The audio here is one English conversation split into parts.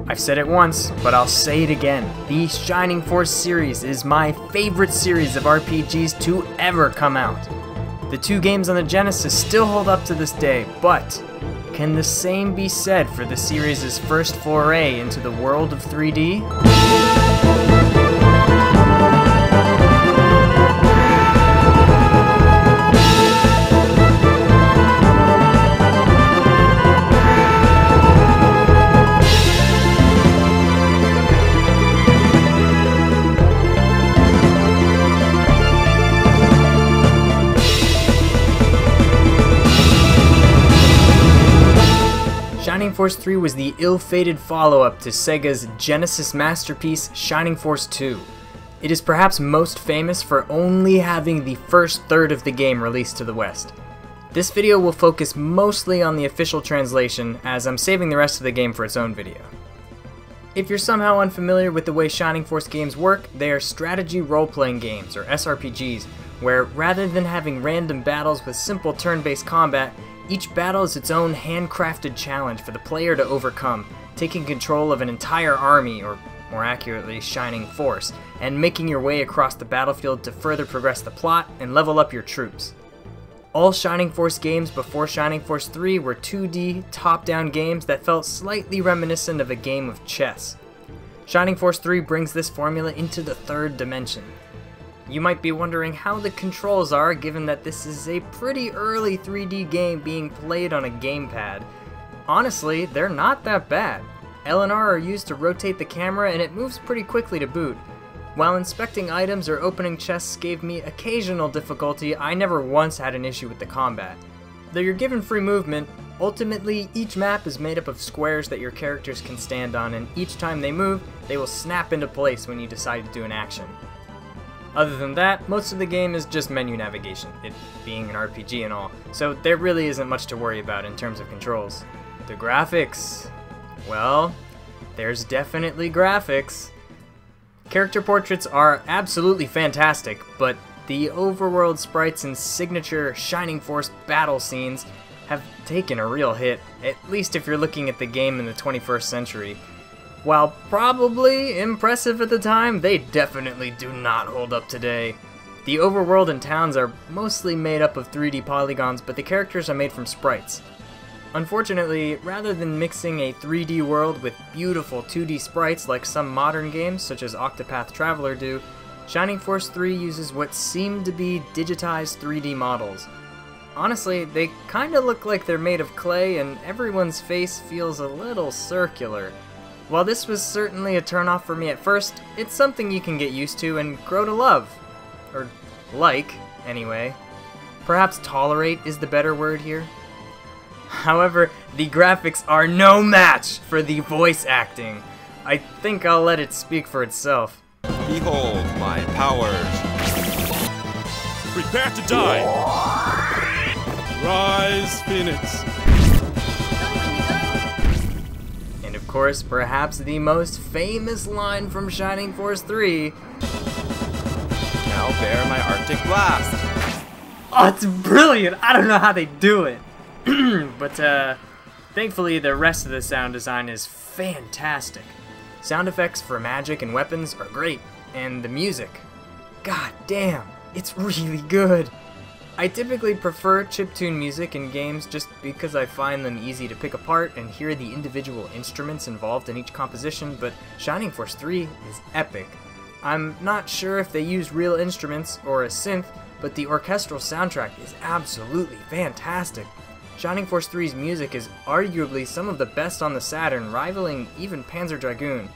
I've said it once, but I'll say it again. The Shining Force series is my favorite series of RPGs to ever come out. The two games on the Genesis still hold up to this day, but can the same be said for the series' first foray into the world of 3D? Shining Force 3 was the ill-fated follow-up to Sega's Genesis masterpiece, Shining Force 2. It is perhaps most famous for only having the first third of the game released to the West. This video will focus mostly on the official translation, as I'm saving the rest of the game for its own video. If you're somehow unfamiliar with the way Shining Force games work, they are strategy role-playing games, or SRPGs, where rather than having random battles with simple turn-based combat, each battle is its own handcrafted challenge for the player to overcome, taking control of an entire army, or more accurately, Shining Force, and making your way across the battlefield to further progress the plot and level up your troops. All Shining Force games before Shining Force 3 were 2D, top-down games that felt slightly reminiscent of a game of chess. Shining Force 3 brings this formula into the third dimension. You might be wondering how the controls are, given that this is a pretty early 3D game being played on a gamepad. Honestly, they're not that bad. L and R are used to rotate the camera and it moves pretty quickly to boot. While inspecting items or opening chests gave me occasional difficulty, I never once had an issue with the combat. Though you're given free movement, ultimately each map is made up of squares that your characters can stand on, and each time they move, they will snap into place when you decide to do an action. Other than that, most of the game is just menu navigation, it being an RPG and all, so there really isn't much to worry about in terms of controls. The graphics, well, there's definitely graphics. Character portraits are absolutely fantastic, but the Overworld Sprites and signature Shining Force battle scenes have taken a real hit, at least if you're looking at the game in the 21st century. While probably impressive at the time, they definitely do not hold up today. The overworld and towns are mostly made up of 3D polygons, but the characters are made from sprites. Unfortunately, rather than mixing a 3D world with beautiful 2D sprites like some modern games such as Octopath Traveler do, Shining Force 3 uses what seem to be digitized 3D models. Honestly, they kinda look like they're made of clay and everyone's face feels a little circular. While this was certainly a turnoff for me at first, it's something you can get used to and grow to love. Or like, anyway. Perhaps tolerate is the better word here. However, the graphics are no match for the voice acting. I think I'll let it speak for itself. Behold my powers. Prepare to die. Rise, Phoenix. Of course, perhaps the most famous line from Shining Force 3. Now bear my Arctic blast. Oh, it's brilliant! I don't know how they do it. But thankfully the rest of the sound design is fantastic. Sound effects for magic and weapons are great, and the music, god damn, it's really good. I typically prefer chiptune music in games just because I find them easy to pick apart and hear the individual instruments involved in each composition, but Shining Force 3 is epic. I'm not sure if they use real instruments or a synth, but the orchestral soundtrack is absolutely fantastic. Shining Force 3's music is arguably some of the best on the Saturn, rivaling even Panzer Dragoon.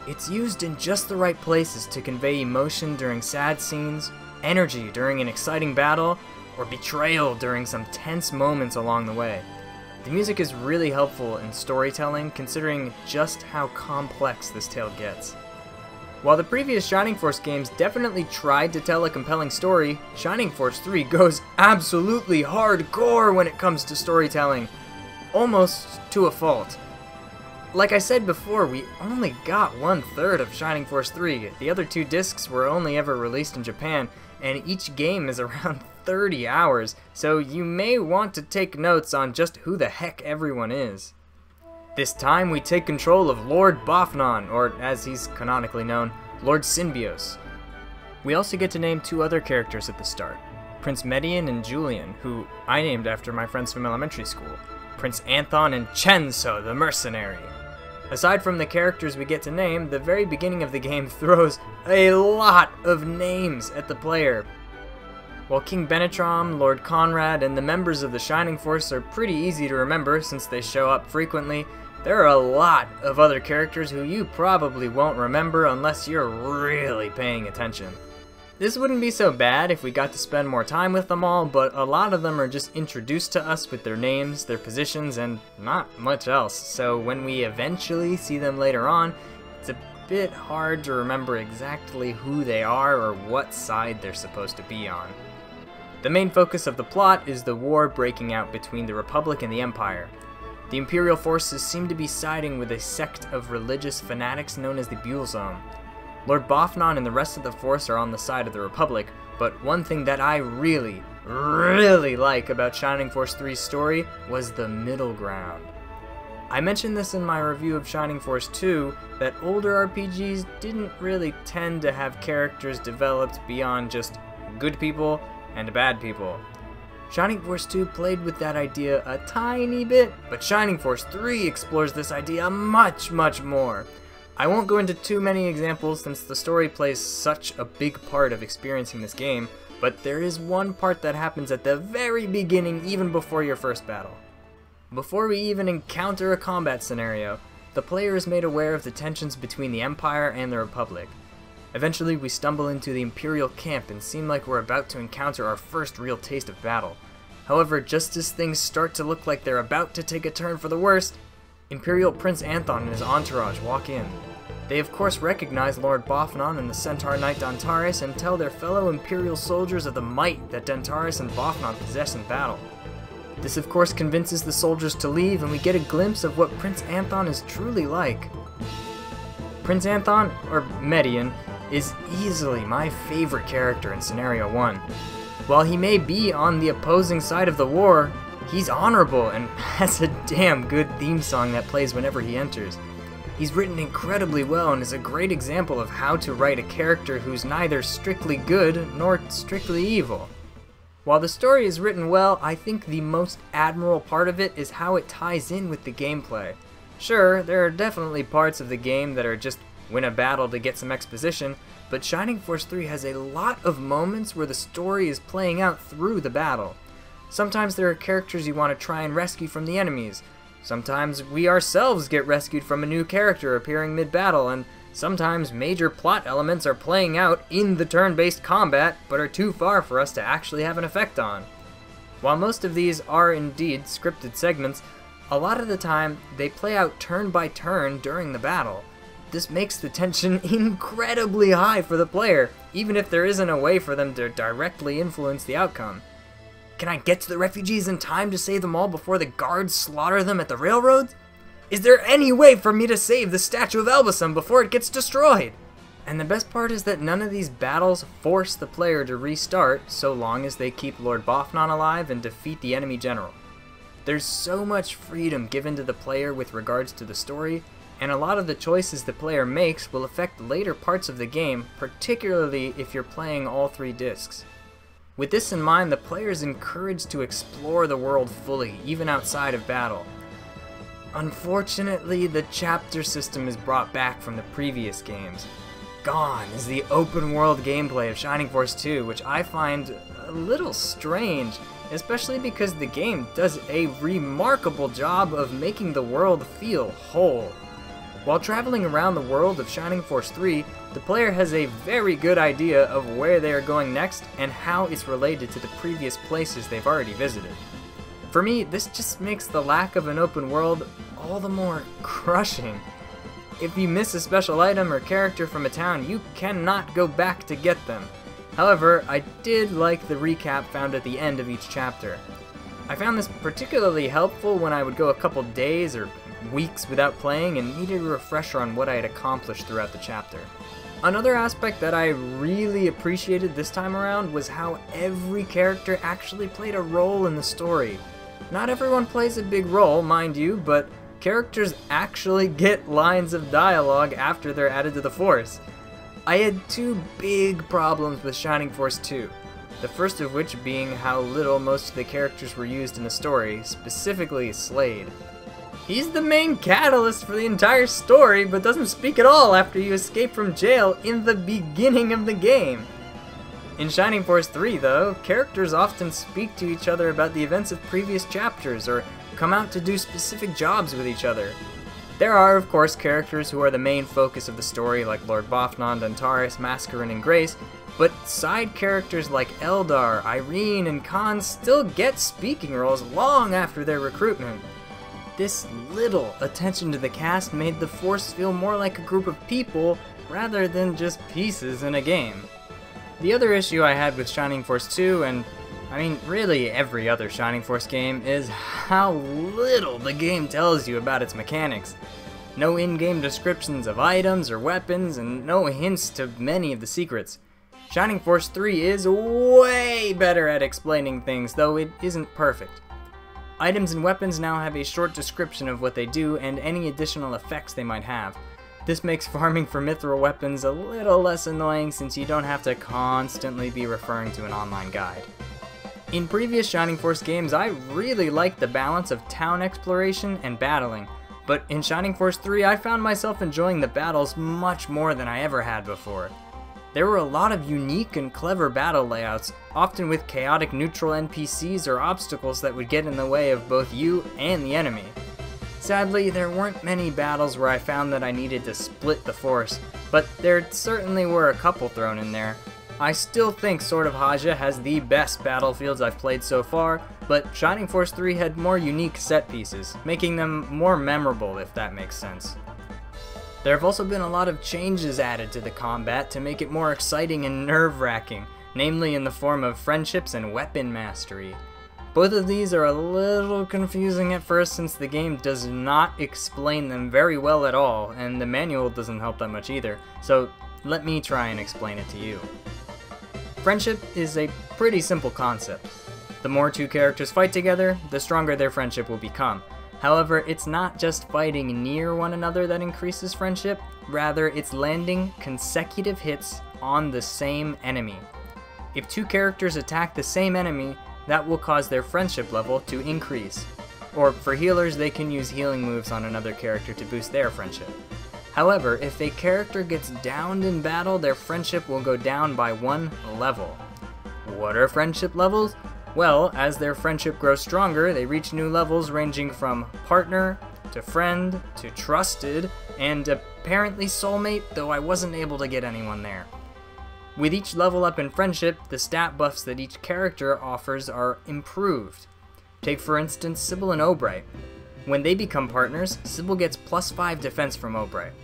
It's used in just the right places to convey emotion during sad scenes, energy during an exciting battle, or betrayal during some tense moments along the way. The music is really helpful in storytelling, considering just how complex this tale gets. While the previous Shining Force games definitely tried to tell a compelling story, Shining Force 3 goes absolutely hardcore when it comes to storytelling, almost to a fault. Like I said before, we only got 1/3 of Shining Force 3. The other two discs were only ever released in Japan, and each game is around 30 hours, so you may want to take notes on just who the heck everyone is. This time we take control of Lord Bofner, or as he's canonically known, Lord Symbios. We also get to name two other characters at the start, Prince Median and Julian, who I named after my friends from elementary school, Prince Anthon and Chenso, the mercenary. Aside from the characters we get to name, the very beginning of the game throws a lot of names at the player. While King Benetrom, Lord Conrad, and the members of the Shining Force are pretty easy to remember since they show up frequently, there are a lot of other characters who you probably won't remember unless you're really paying attention. This wouldn't be so bad if we got to spend more time with them all, but a lot of them are just introduced to us with their names, their positions, and not much else, so when we eventually see them later on, it's a bit hard to remember exactly who they are or what side they're supposed to be on. The main focus of the plot is the war breaking out between the Republic and the Empire. The Imperial forces seem to be siding with a sect of religious fanatics known as the Buellzone. Lord Bofner and the rest of the force are on the side of the Republic, but one thing that I really like about Shining Force 3's story was the middle ground. I mentioned this in my review of Shining Force 2, that older RPGs didn't really tend to have characters developed beyond just good people and bad people. Shining Force 2 played with that idea a tiny bit, but Shining Force 3 explores this idea much more. I won't go into too many examples since the story plays such a big part of experiencing this game, but there is one part that happens at the very beginning, even before your first battle. Before we even encounter a combat scenario, the player is made aware of the tensions between the Empire and the Republic. Eventually we stumble into the Imperial camp and seem like we're about to encounter our first real taste of battle. However, just as things start to look like they're about to take a turn for the worst, Imperial Prince Anthon and his entourage walk in. They of course recognize Lord Bofner and the Centaur Knight Dantaris and tell their fellow Imperial soldiers of the might that Dantaris and Bofner possess in battle. This of course convinces the soldiers to leave, and we get a glimpse of what Prince Anthon is truly like. Prince Anthon, or Median, is easily my favorite character in Scenario 1. While he may be on the opposing side of the war, he's honorable and has a damn good theme song that plays whenever he enters. He's written incredibly well and is a great example of how to write a character who's neither strictly good nor strictly evil. While the story is written well, I think the most admirable part of it is how it ties in with the gameplay. Sure, there are definitely parts of the game that are just win a battle to get some exposition, but Shining Force 3 has a lot of moments where the story is playing out through the battle. Sometimes there are characters you want to try and rescue from the enemies. Sometimes we ourselves get rescued from a new character appearing mid-battle, and sometimes major plot elements are playing out in the turn-based combat, but are too far for us to actually have an effect on. While most of these are indeed scripted segments, a lot of the time they play out turn by turn during the battle. This makes the tension incredibly high for the player, even if there isn't a way for them to directly influence the outcome. Can I get to the refugees in time to save them all before the guards slaughter them at the railroads? Is there any way for me to save the statue of Elbasum before it gets destroyed? And the best part is that none of these battles force the player to restart so long as they keep Lord Bofner alive and defeat the enemy general. There's so much freedom given to the player with regards to the story, and a lot of the choices the player makes will affect later parts of the game, particularly if you're playing all 3 discs. With this in mind, the player is encouraged to explore the world fully, even outside of battle. Unfortunately, the chapter system is brought back from the previous games. Gone is the open world gameplay of Shining Force 2, which I find a little strange, especially because the game does a remarkable job of making the world feel whole. While traveling around the world of Shining Force 3, the player has a very good idea of where they are going next and how it's related to the previous places they've already visited. For me, this just makes the lack of an open world all the more crushing. If you miss a special item or character from a town, you cannot go back to get them. However, I did like the recap found at the end of each chapter. I found this particularly helpful when I would go a couple days or weeks without playing and needed a refresher on what I had accomplished throughout the chapter. Another aspect that I really appreciated this time around was how every character actually played a role in the story. Not everyone plays a big role, mind you, but characters actually get lines of dialogue after they're added to the Force. I had two big problems with Shining Force 2. The first of which being how little most of the characters were used in the story, specifically Slade. He's the main catalyst for the entire story, but doesn't speak at all after you escape from jail in the beginning of the game. In Shining Force 3, though, characters often speak to each other about the events of previous chapters, or come out to do specific jobs with each other. There are, of course, characters who are the main focus of the story, like Lord Bofner, Antares, Mascarin, and Grace, but side characters like Eldar, Irene, and Khan still get speaking roles long after their recruitment. This little attention to the cast made the Force feel more like a group of people rather than just pieces in a game. The other issue I had with Shining Force 2, and I mean really every other Shining Force game, is how little the game tells you about its mechanics. No in-game descriptions of items or weapons, and no hints to many of the secrets. Shining Force 3 is way better at explaining things, though it isn't perfect. Items and weapons now have a short description of what they do and any additional effects they might have. This makes farming for mithril weapons a little less annoying since you don't have to constantly be referring to an online guide. In previous Shining Force games, I really liked the balance of town exploration and battling, but in Shining Force 3 I found myself enjoying the battles much more than I ever had before. There were a lot of unique and clever battle layouts, often with chaotic neutral NPCs or obstacles that would get in the way of both you and the enemy. Sadly, there weren't many battles where I found that I needed to split the Force, but there certainly were a couple thrown in there. I still think Sword of Haja has the best battlefields I've played so far, but Shining Force 3 had more unique set pieces, making them more memorable if that makes sense. There have also been a lot of changes added to the combat to make it more exciting and nerve-wracking, namely in the form of friendships and weapon mastery. Both of these are a little confusing at first since the game does not explain them very well at all, and the manual doesn't help that much either, so let me try and explain it to you. Friendship is a pretty simple concept. The more two characters fight together, the stronger their friendship will become. However, it's not just fighting near one another that increases friendship, rather it's landing consecutive hits on the same enemy. If two characters attack the same enemy, that will cause their friendship level to increase. Or for healers, they can use healing moves on another character to boost their friendship. However, if a character gets downed in battle, their friendship will go down by 1 level. What are friendship levels? Well, as their friendship grows stronger, they reach new levels ranging from partner, to friend, to trusted, and apparently soulmate, though I wasn't able to get anyone there. With each level up in friendship, the stat buffs that each character offers are improved. Take for instance Sybil and Obright. When they become partners, Sybil gets +5 defense from Obright.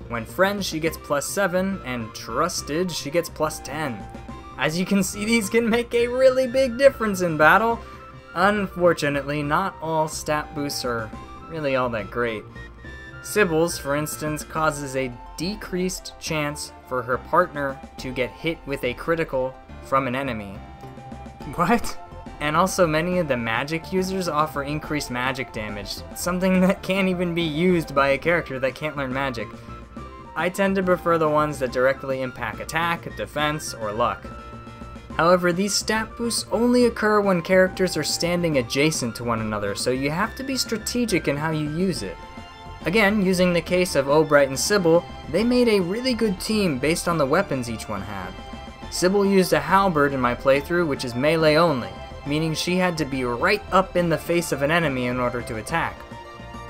When friends, she gets +7, and trusted, she gets +10. As you can see, these can make a really big difference in battle. Unfortunately, not all stat boosts are really all that great. Sybil's, for instance, causes a decreased chance for her partner to get hit with a critical from an enemy. What? And also many of the magic users offer increased magic damage, something that can't even be used by a character that can't learn magic. I tend to prefer the ones that directly impact attack, defense, or luck. However, these stat boosts only occur when characters are standing adjacent to one another, so you have to be strategic in how you use it. Again, using the case of Obright and Sybil, they made a really good team based on the weapons each one had. Sybil used a halberd in my playthrough, which is melee only, meaning she had to be right up in the face of an enemy in order to attack.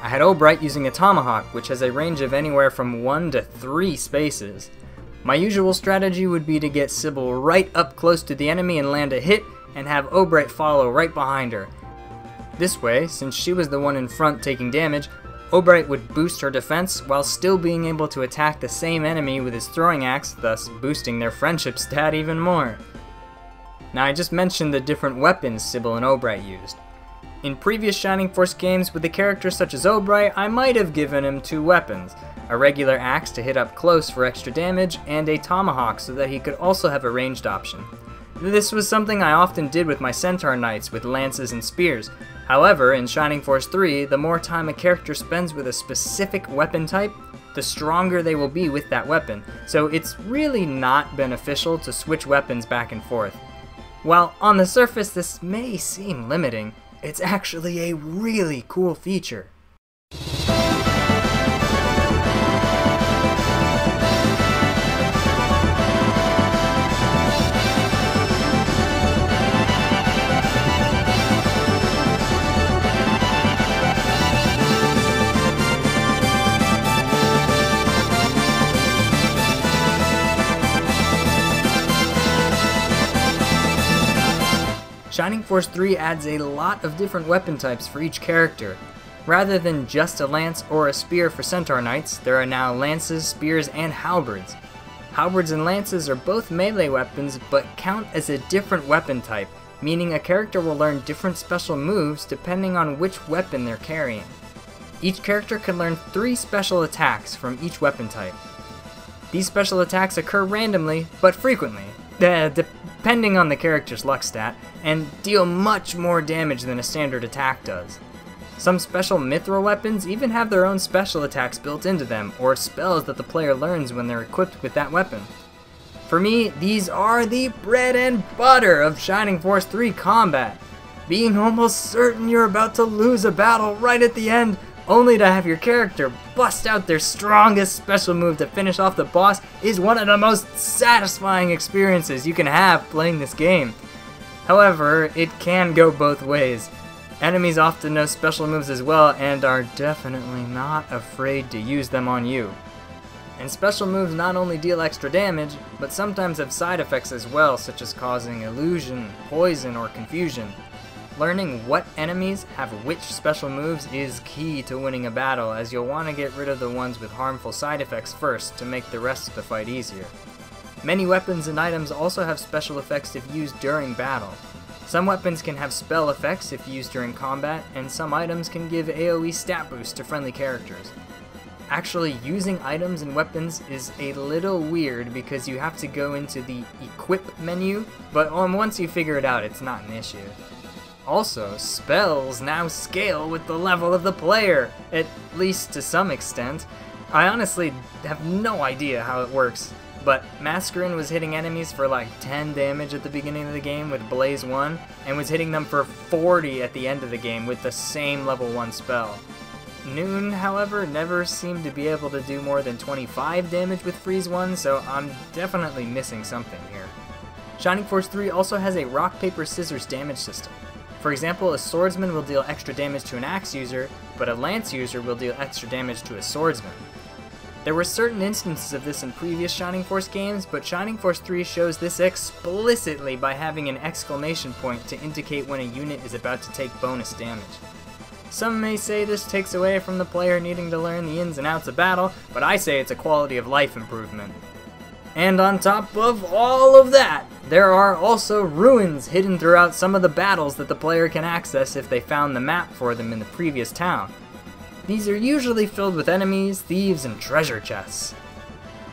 I had Obright using a tomahawk, which has a range of anywhere from 1 to 3 spaces. My usual strategy would be to get Sybil right up close to the enemy and land a hit, and have Obright follow right behind her. This way, since she was the one in front taking damage, Obright would boost her defense while still being able to attack the same enemy with his throwing axe, thus boosting their friendship stat even more. Now I just mentioned the different weapons Sybil and Obright used. In previous Shining Force games with a character such as Obright, I might have given him 2 weapons, a regular axe to hit up close for extra damage, and a tomahawk so that he could also have a ranged option. This was something I often did with my Centaur Knights with lances and spears. However, in Shining Force 3, the more time a character spends with a specific weapon type, the stronger they will be with that weapon, so it's really not beneficial to switch weapons back and forth. While on the surface this may seem limiting, it's actually a really cool feature. Shining Force 3 adds a lot of different weapon types for each character. Rather than just a lance or a spear for Centaur Knights, there are now lances, spears, and halberds. Halberds and lances are both melee weapons but count as a different weapon type, meaning a character will learn different special moves depending on which weapon they're carrying. Each character can learn 3 special attacks from each weapon type. These special attacks occur randomly, but frequently, depending on the character's luck stat, and deal much more damage than a standard attack does. Some special mithril weapons even have their own special attacks built into them, or spells that the player learns when they're equipped with that weapon. For me, these are the bread and butter of Shining Force 3 combat. Being almost certain you're about to lose a battle right at the end, only to have your character bust out their strongest special move to finish off the boss is one of the most satisfying experiences you can have playing this game. However, it can go both ways. Enemies often know special moves as well and are definitely not afraid to use them on you. And special moves not only deal extra damage, but sometimes have side effects as well, such as causing illusion, poison, or confusion. Learning what enemies have which special moves is key to winning a battle, as you'll want to get rid of the ones with harmful side effects first to make the rest of the fight easier. Many weapons and items also have special effects if used during battle. Some weapons can have spell effects if used during combat, and some items can give AoE stat boost to friendly characters. Actually, using items and weapons is a little weird because you have to go into the equip menu, but once you figure it out, it's not an issue. Also, spells now scale with the level of the player, at least to some extent. I honestly have no idea how it works, but Mascarin was hitting enemies for like 10 damage at the beginning of the game with Blaze 1, and was hitting them for 40 at the end of the game with the same level 1 spell. Noon, however, never seemed to be able to do more than 25 damage with Freeze 1, so I'm definitely missing something here. Shining Force 3 also has a rock, paper, scissors damage system. For example, a swordsman will deal extra damage to an axe user, but a lance user will deal extra damage to a swordsman. There were certain instances of this in previous Shining Force games, but Shining Force 3 shows this explicitly by having an exclamation point to indicate when a unit is about to take bonus damage. Some may say this takes away from the player needing to learn the ins and outs of battle, but I say it's a quality of life improvement. And on top of all of that, there are also ruins hidden throughout some of the battles that the player can access if they found the map for them in the previous town. These are usually filled with enemies, thieves, and treasure chests.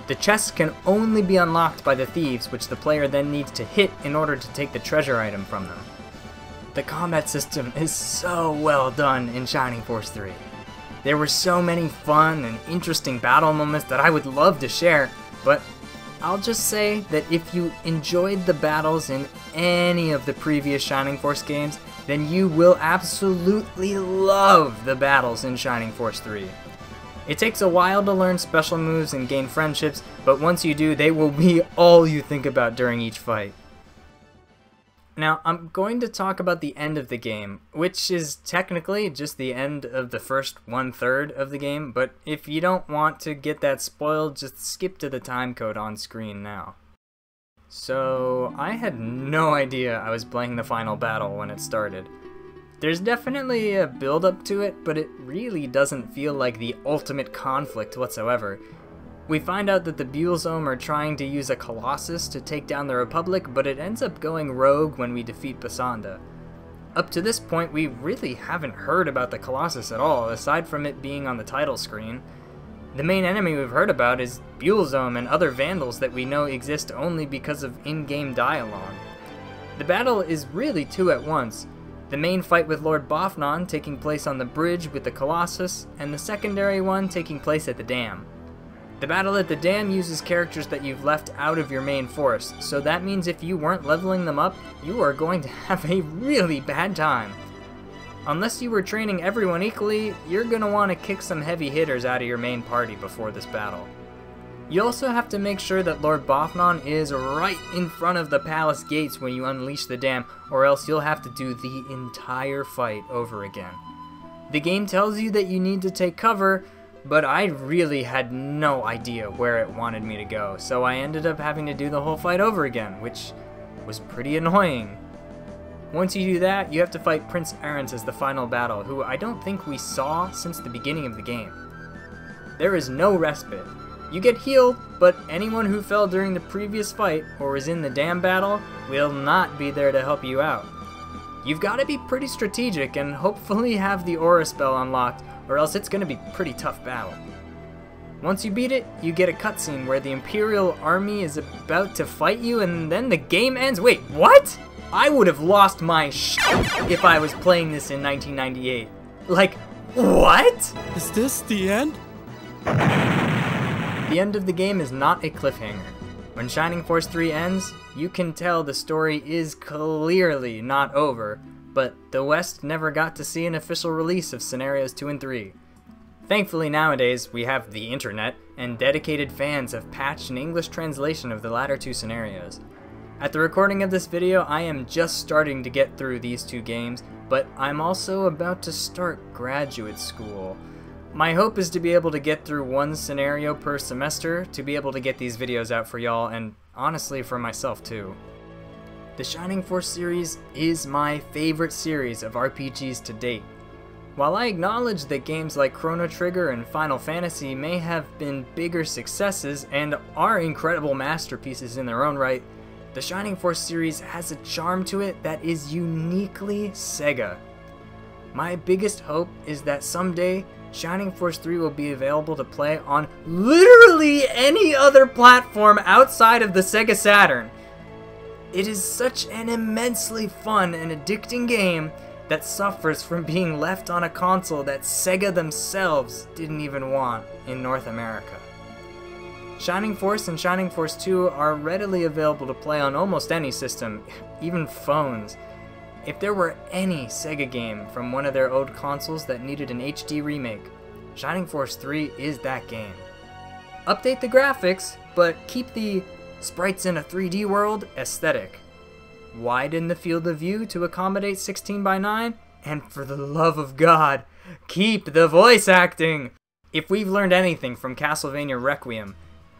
The chests can only be unlocked by the thieves, which the player then needs to hit in order to take the treasure item from them. The combat system is so well done in Shining Force 3. There were so many fun and interesting battle moments that I would love to share, but I'll just say that if you enjoyed the battles in any of the previous Shining Force games, then you will absolutely love the battles in Shining Force 3. It takes a while to learn special moves and gain friendships, but once you do, they will be all you think about during each fight. Now, I'm going to talk about the end of the game, which is technically just the end of the first 1/3 of the game, but if you don't want to get that spoiled, just skip to the time code on screen now. So, I had no idea I was playing the final battle when it started. There's definitely a build-up to it, but it really doesn't feel like the ultimate conflict whatsoever. We find out that the Buellzome are trying to use a Colossus to take down the Republic, but it ends up going rogue when we defeat Basanda. Up to this point, we really haven't heard about the Colossus at all, aside from it being on the title screen. The main enemy we've heard about is Buellzome and other Vandals that we know exist only because of in-game dialogue. The battle is really two at once. The main fight with Lord Bofner taking place on the bridge with the Colossus, and the secondary one taking place at the dam. The battle at the dam uses characters that you've left out of your main force, so that means if you weren't leveling them up, you are going to have a really bad time. Unless you were training everyone equally, you're going to want to kick some heavy hitters out of your main party before this battle. You also have to make sure that Lord Bofner is right in front of the palace gates when you unleash the dam, or else you'll have to do the entire fight over again. The game tells you that you need to take cover, but I really had no idea where it wanted me to go, so I ended up having to do the whole fight over again, which was pretty annoying. Once you do that, you have to fight Prince Arent as the final battle, who I don't think we saw since the beginning of the game. There is no respite. You get healed, but anyone who fell during the previous fight or was in the dam battle will not be there to help you out. You've got to be pretty strategic and hopefully have the aura spell unlocked, or else it's going to be a pretty tough battle. Once you beat it, you get a cutscene where the Imperial Army is about to fight you and then the game ends. Wait, what? I would have lost my shit if I was playing this in 1998. Like, what? Is this the end? The end of the game is not a cliffhanger. When Shining Force 3 ends, you can tell the story is clearly not over, but the West never got to see an official release of Scenarios 2 and 3. Thankfully nowadays, we have the internet, and dedicated fans have patched an English translation of the latter two scenarios. At the recording of this video, I am just starting to get through these two games, but I'm also about to start graduate school. My hope is to be able to get through one scenario per semester to be able to get these videos out for y'all, and honestly for myself too. The Shining Force series is my favorite series of RPGs to date. While I acknowledge that games like Chrono Trigger and Final Fantasy may have been bigger successes and are incredible masterpieces in their own right, the Shining Force series has a charm to it that is uniquely Sega. My biggest hope is that someday Shining Force 3 will be available to play on literally any other platform outside of the Sega Saturn. It is such an immensely fun and addicting game that suffers from being left on a console that Sega themselves didn't even want in North America. Shining Force and Shining Force 2 are readily available to play on almost any system, even phones. If there were any Sega game from one of their old consoles that needed an HD remake, Shining Force 3 is that game. Update the graphics, but keep the sprites in a 3D world aesthetic. Widen the field of view to accommodate 16:9, and for the love of God, keep the voice acting! If we've learned anything from Castlevania Requiem,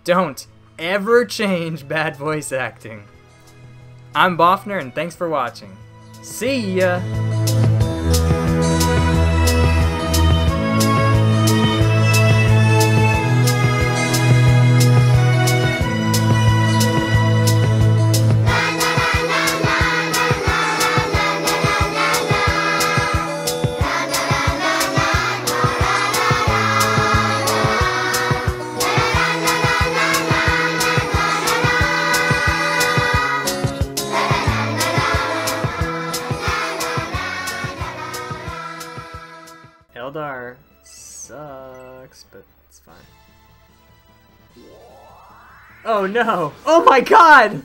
don't ever change bad voice acting. I'm Bofner, and thanks for watching. See ya! Eldar sucks, but it's fine. Oh no! Oh my god!